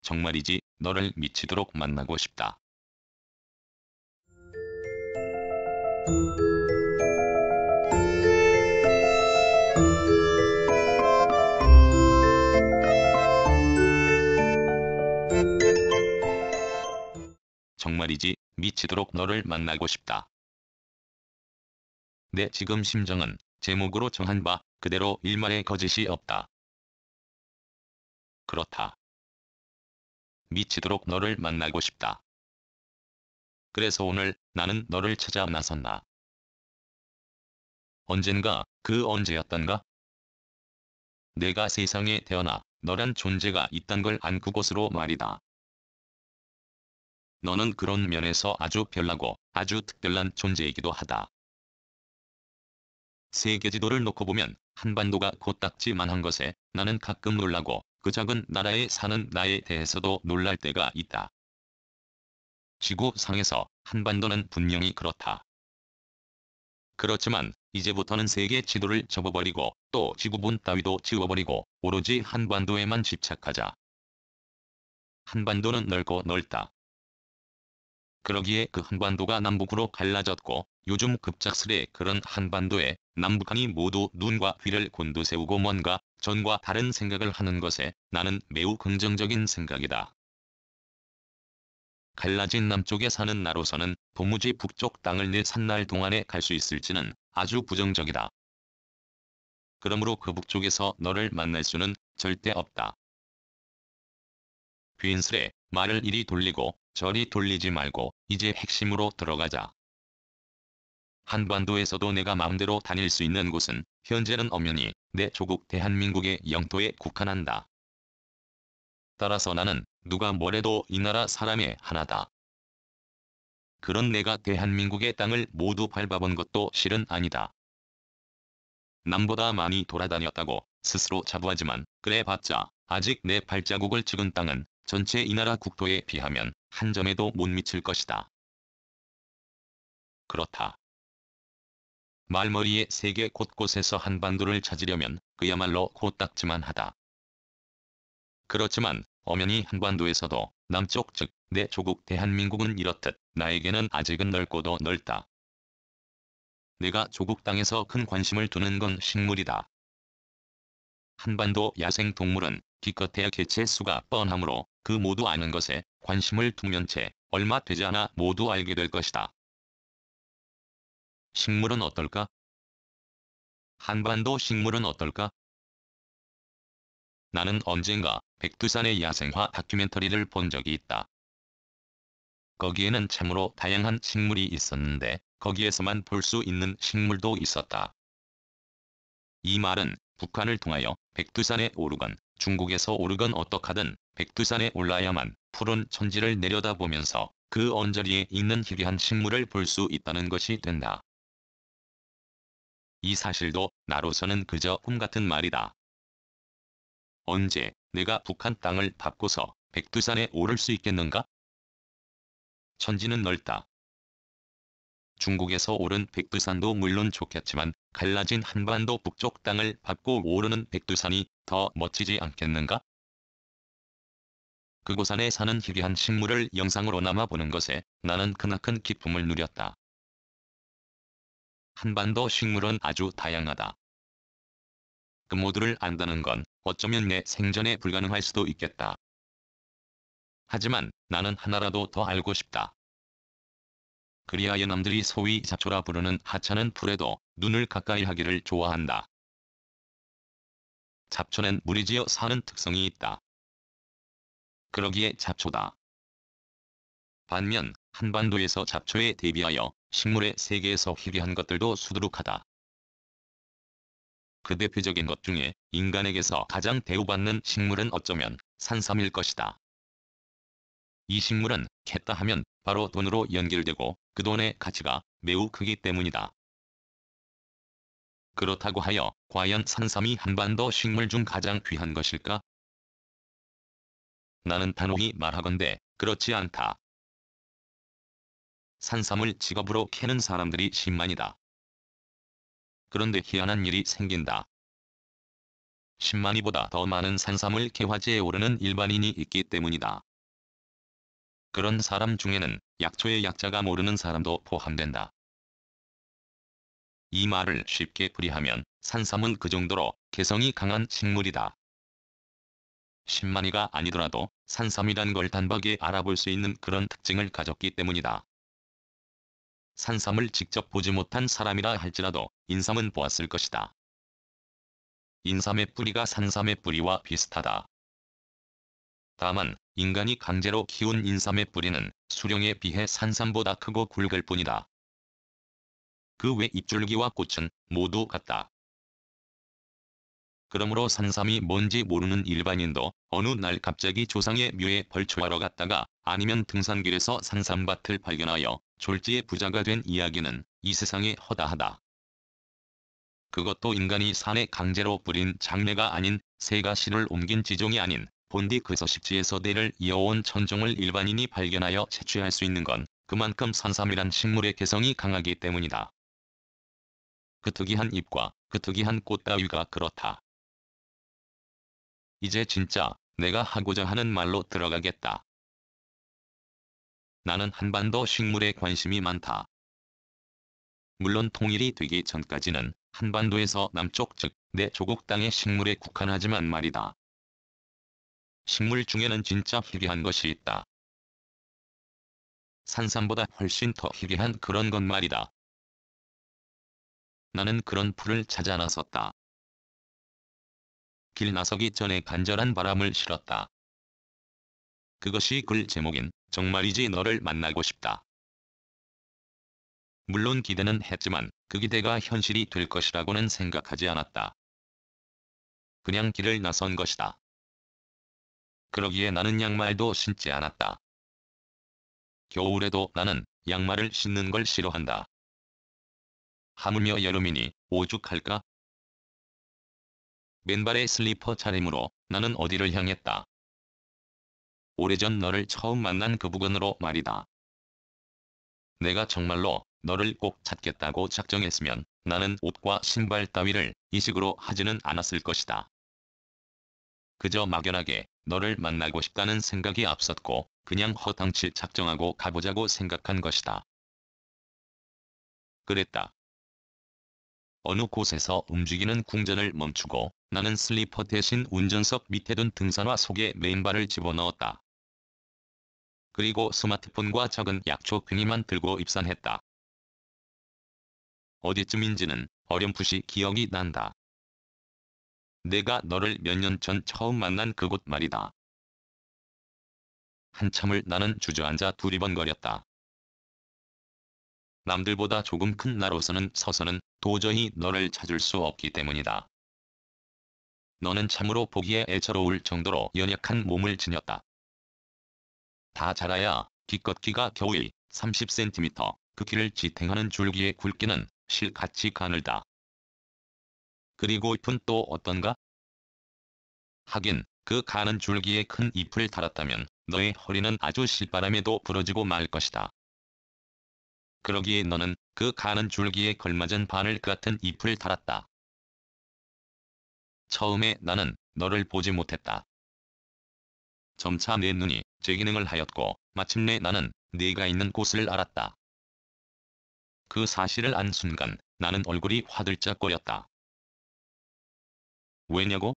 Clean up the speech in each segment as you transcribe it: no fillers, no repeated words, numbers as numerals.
정말이지 너를 미치도록 만나고 싶다. 정말이지 미치도록 너를 만나고 싶다. 내 지금 심정은 제목으로 정한 바 그대로 일말의 거짓이 없다. 그렇다. 미치도록 너를 만나고 싶다. 그래서 오늘 나는 너를 찾아 나섰다. 언젠가 그 언제였던가? 내가 세상에 태어나 너란 존재가 있단 걸 안 그곳으로 말이다. 너는 그런 면에서 아주 별나고 아주 특별한 존재이기도 하다. 세계 지도를 놓고 보면 한반도가 코딱지만한 것에 나는 가끔 놀라고 그 작은 나라에 사는 나에 대해서도 놀랄 때가 있다. 지구상에서 한반도는 분명히 그렇다. 그렇지만 이제부터는 세계 지도를 접어버리고 또 지구본 따위도 지워버리고 오로지 한반도에만 집착하자. 한반도는 넓고 넓다. 그러기에 그 한반도가 남북으로 갈라졌고 요즘 급작스레 그런 한반도에 남북한이 모두 눈과 귀를 곤두세우고 뭔가 전과 다른 생각을 하는 것에 나는 매우 긍정적인 생각이다. 갈라진 남쪽에 사는 나로서는 도무지 북쪽 땅을 내 산날 동안에 갈 수 있을지는 아주 부정적이다. 그러므로 그 북쪽에서 너를 만날 수는 절대 없다. 괜스레 말을 이리 돌리고 저리 돌리지 말고 이제 핵심으로 들어가자. 한반도에서도 내가 마음대로 다닐 수 있는 곳은 현재는 엄연히 내 조국 대한민국의 영토에 국한한다. 따라서 나는 누가 뭐래도 이 나라 사람의 하나다. 그런 내가 대한민국의 땅을 모두 밟아본 것도 실은 아니다. 남보다 많이 돌아다녔다고 스스로 자부하지만 그래봤자 아직 내 발자국을 찍은 땅은 전체 이 나라 국토에 비하면 한 점에도 못 미칠 것이다. 그렇다. 말머리에 세계 곳곳에서 한반도를 찾으려면 그야말로 코딱지만 하다. 그렇지만 엄연히 한반도에서도 남쪽 즉 내 조국 대한민국은 이렇듯 나에게는 아직은 넓고도 넓다. 내가 조국 땅에서 큰 관심을 두는 건 식물이다. 한반도 야생동물은 기껏해야 개체 수가 뻔하므로 그 모두 아는 것에 관심을 두면 채 얼마 되지 않아 모두 알게 될 것이다. 식물은 어떨까? 한반도 식물은 어떨까? 나는 언젠가 백두산의 야생화 다큐멘터리를 본 적이 있다. 거기에는 참으로 다양한 식물이 있었는데 거기에서만 볼 수 있는 식물도 있었다. 이 말은 북한을 통하여 백두산에 오르건 중국에서 오르건 어떡하든 백두산에 올라야만 푸른 천지를 내려다보면서 그 언저리에 있는 희귀한 식물을 볼 수 있다는 것이 된다. 이 사실도 나로서는 그저 꿈같은 말이다. 언제 내가 북한 땅을 밟고서 백두산에 오를 수 있겠는가? 천지는 넓다. 중국에서 오른 백두산도 물론 좋겠지만 갈라진 한반도 북쪽 땅을 밟고 오르는 백두산이 더 멋지지 않겠는가? 그곳 안에 사는 희귀한 식물을 영상으로나마 보는 것에 나는 크나큰 기쁨을 누렸다. 한반도 식물은 아주 다양하다. 그 모두를 안다는 건 어쩌면 내 생전에 불가능할 수도 있겠다. 하지만 나는 하나라도 더 알고 싶다. 그리하여 남들이 소위 잡초라 부르는 하찮은 풀에도 눈을 가까이 하기를 좋아한다. 잡초는 무리지어 사는 특성이 있다. 그러기에 잡초다. 반면 한반도에서 잡초에 대비하여 식물의 세계에서 희귀한 것들도 수두룩하다. 그 대표적인 것 중에 인간에게서 가장 대우받는 식물은 어쩌면 산삼일 것이다. 이 식물은 캤다 하면 바로 돈으로 연결되고 그 돈의 가치가 매우 크기 때문이다. 그렇다고 하여 과연 산삼이 한반도 식물 중 가장 귀한 것일까? 나는 단호히 말하건대 그렇지 않다. 산삼을 직업으로 캐는 사람들이 10만이다. 그런데 희한한 일이 생긴다. 10만이보다 더 많은 산삼을 개화지에 오르는 일반인이 있기 때문이다. 그런 사람 중에는 약초의 약자가 모르는 사람도 포함된다. 이 말을 쉽게 풀이하면 산삼은 그 정도로 개성이 강한 식물이다. 10만이가 아니더라도 산삼이란 걸 단박에 알아볼 수 있는 그런 특징을 가졌기 때문이다. 산삼을 직접 보지 못한 사람이라 할지라도 인삼은 보았을 것이다. 인삼의 뿌리가 산삼의 뿌리와 비슷하다. 다만 인간이 강제로 키운 인삼의 뿌리는 수령에 비해 산삼보다 크고 굵을 뿐이다. 그 외 잎줄기와 꽃은 모두 같다. 그러므로 산삼이 뭔지 모르는 일반인도 어느 날 갑자기 조상의 묘에 벌초하러 갔다가 아니면 등산길에서 산삼밭을 발견하여 졸지에 부자가 된 이야기는 이 세상에 허다하다. 그것도 인간이 산에 강제로 뿌린 장례가 아닌 새가 씨를 옮긴 지종이 아닌 본디 그 서식지에서 대를 이어온 천종을 일반인이 발견하여 채취할 수 있는 건 그만큼 산삼이란 식물의 개성이 강하기 때문이다. 그 특이한 잎과 그 특이한 꽃 따위가 그렇다. 이제 진짜 내가 하고자 하는 말로 들어가겠다. 나는 한반도 식물에 관심이 많다. 물론 통일이 되기 전까지는 한반도에서 남쪽 즉 내 조국 땅의 식물에 국한하지만 말이다. 식물 중에는 진짜 희귀한 것이 있다. 산삼보다 훨씬 더 희귀한 그런 것 말이다. 나는 그런 풀을 찾아 나섰다. 길 나서기 전에 간절한 바람을 실었다. 그것이 글 제목인 정말이지 너를 만나고 싶다. 물론 기대는 했지만 그 기대가 현실이 될 것이라고는 생각하지 않았다. 그냥 길을 나선 것이다. 그러기에 나는 양말도 신지 않았다. 겨울에도 나는 양말을 신는 걸 싫어한다. 하물며 여름이니 오죽할까? 맨발의 슬리퍼 차림으로 나는 어디를 향했다. 오래전 너를 처음 만난 그 부근으로 말이다. 내가 정말로 너를 꼭 찾겠다고 작정했으면 나는 옷과 신발 따위를 이식으로 하지는 않았을 것이다. 그저 막연하게 너를 만나고 싶다는 생각이 앞섰고 그냥 허탕치 작정하고 가보자고 생각한 것이다. 그랬다. 어느 곳에서 움직이는 궁전을 멈추고 나는 슬리퍼 대신 운전석 밑에 둔 등산화 속에 맨발을 집어넣었다. 그리고 스마트폰과 작은 약초 팽이만 들고 입산했다. 어디쯤인지는 어렴풋이 기억이 난다. 내가 너를 몇 년 전 처음 만난 그곳 말이다. 한참을 나는 주저앉아 두리번거렸다. 남들보다 조금 큰 나로서는 서서는 도저히 너를 찾을 수 없기 때문이다. 너는 참으로 보기에 애처로울 정도로 연약한 몸을 지녔다. 다 자라야 기껏 키가 겨우 30cm, 그 키를 지탱하는 줄기의 굵기는 실같이 가늘다. 그리고 잎은 또 어떤가? 하긴 그 가는 줄기에 큰 잎을 달았다면 너의 허리는 아주 실바람에도 부러지고 말 것이다. 그러기에 너는 그 가는 줄기에 걸맞은 바늘 같은 잎을 달았다. 처음에 나는 너를 보지 못했다. 점차 내 눈이 재기능을 하였고 마침내 나는 네가 있는 곳을 알았다. 그 사실을 안 순간 나는 얼굴이 화들짝거렸다. 왜냐고?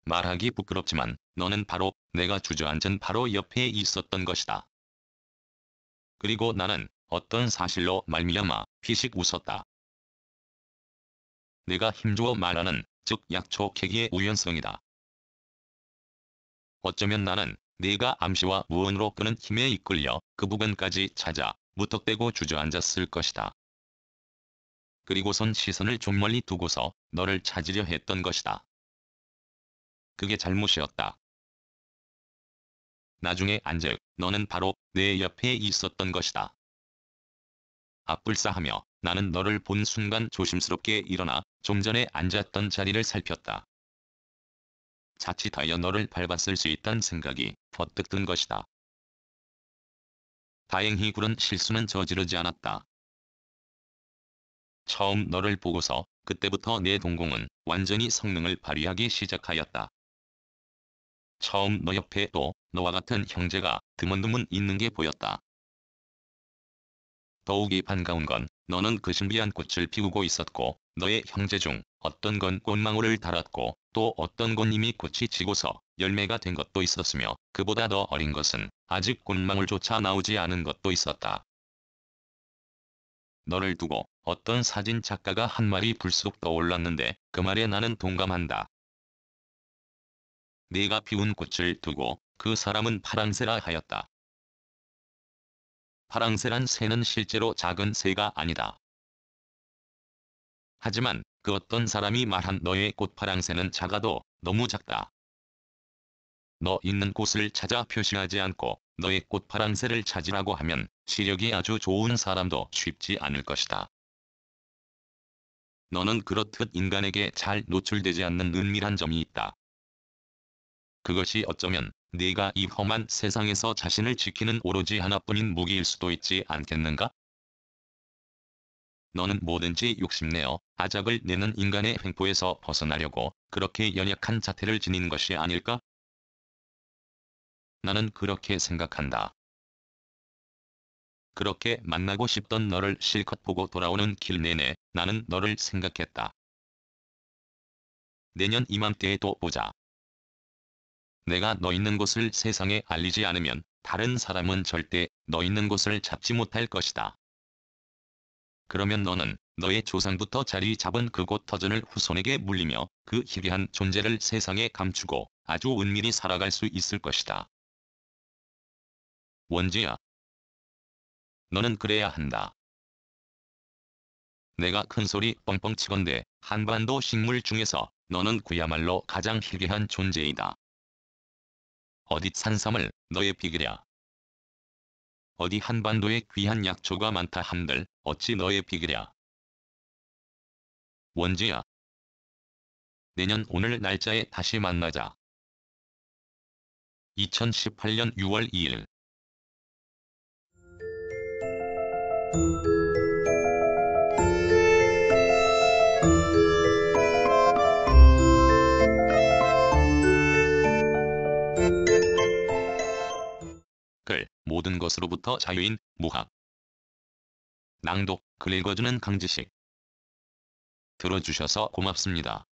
말하기 부끄럽지만 너는 바로 내가 주저앉은 바로 옆에 있었던 것이다. 그리고 나는 어떤 사실로 말미암아 피식 웃었다. 내가 힘주어 말하는 즉 약초 캐기의 우연성이다. 어쩌면 나는 네가 암시와 무언으로 끄는 힘에 이끌려 그 부근까지 찾아 무턱대고 주저앉았을 것이다. 그리고선 시선을 좀 멀리 두고서 너를 찾으려 했던 것이다. 그게 잘못이었다. 나중에 안즉 너는 바로 내 옆에 있었던 것이다. 앞불싸하며 나는 너를 본 순간 조심스럽게 일어나 좀 전에 앉았던 자리를 살폈다. 자칫하여 너를 밟았을 수 있다는 생각이 퍼뜩 든 것이다. 다행히 그런 실수는 저지르지 않았다. 처음 너를 보고서 그때부터 내 동공은 완전히 성능을 발휘하기 시작하였다. 처음 너 옆에 또 너와 같은 형제가 드문드문 있는 게 보였다. 더욱이 반가운 건 너는 그 신비한 꽃을 피우고 있었고 너의 형제 중 어떤 건 꽃망울을 달았고 또 어떤 건 이미 꽃이 지고서 열매가 된 것도 있었으며 그보다 더 어린 것은 아직 꽃망울조차 나오지 않은 것도 있었다. 너를 두고 어떤 사진 작가가 한 말이 불쑥 떠올랐는데 그 말에 나는 동감한다. 네가 피운 꽃을 두고 그 사람은 파랑새라 하였다. 파랑새란 새는 실제로 작은 새가 아니다. 하지만 그 어떤 사람이 말한 너의 꽃파랑새는 작아도 너무 작다. 너 있는 곳을 찾아 표시하지 않고 너의 꽃파랑새를 찾으라고 하면 시력이 아주 좋은 사람도 쉽지 않을 것이다. 너는 그렇듯 인간에게 잘 노출되지 않는 은밀한 점이 있다. 그것이 어쩌면 네가 이 험한 세상에서 자신을 지키는 오로지 하나뿐인 무기일 수도 있지 않겠는가? 너는 뭐든지 욕심내어 아작을 내는 인간의 횡포에서 벗어나려고 그렇게 연약한 자태를 지닌 것이 아닐까? 나는 그렇게 생각한다. 그렇게 만나고 싶던 너를 실컷 보고 돌아오는 길 내내 나는 너를 생각했다. 내년 이맘때에 또 보자. 내가 너 있는 곳을 세상에 알리지 않으면 다른 사람은 절대 너 있는 곳을 잡지 못할 것이다. 그러면 너는 너의 조상부터 자리 잡은 그곳 터전을 후손에게 물리며 그 희귀한 존재를 세상에 감추고 아주 은밀히 살아갈 수 있을 것이다. 원지야. 너는 그래야 한다. 내가 큰소리 뻥뻥 치건대 한반도 식물 중에서 너는 그야말로 가장 희귀한 존재이다. 어디 산삼을 너의 비기랴. 어디 한반도에 귀한 약초가 많다 한들 어찌 너의 비기랴. 원지야. 내년 오늘 날짜에 다시 만나자. 2018년 6월 2일. 글, 모든 것으로부터 자유인 무학. 낭독, 글 읽어주는 강지식. 들어주셔서 고맙습니다.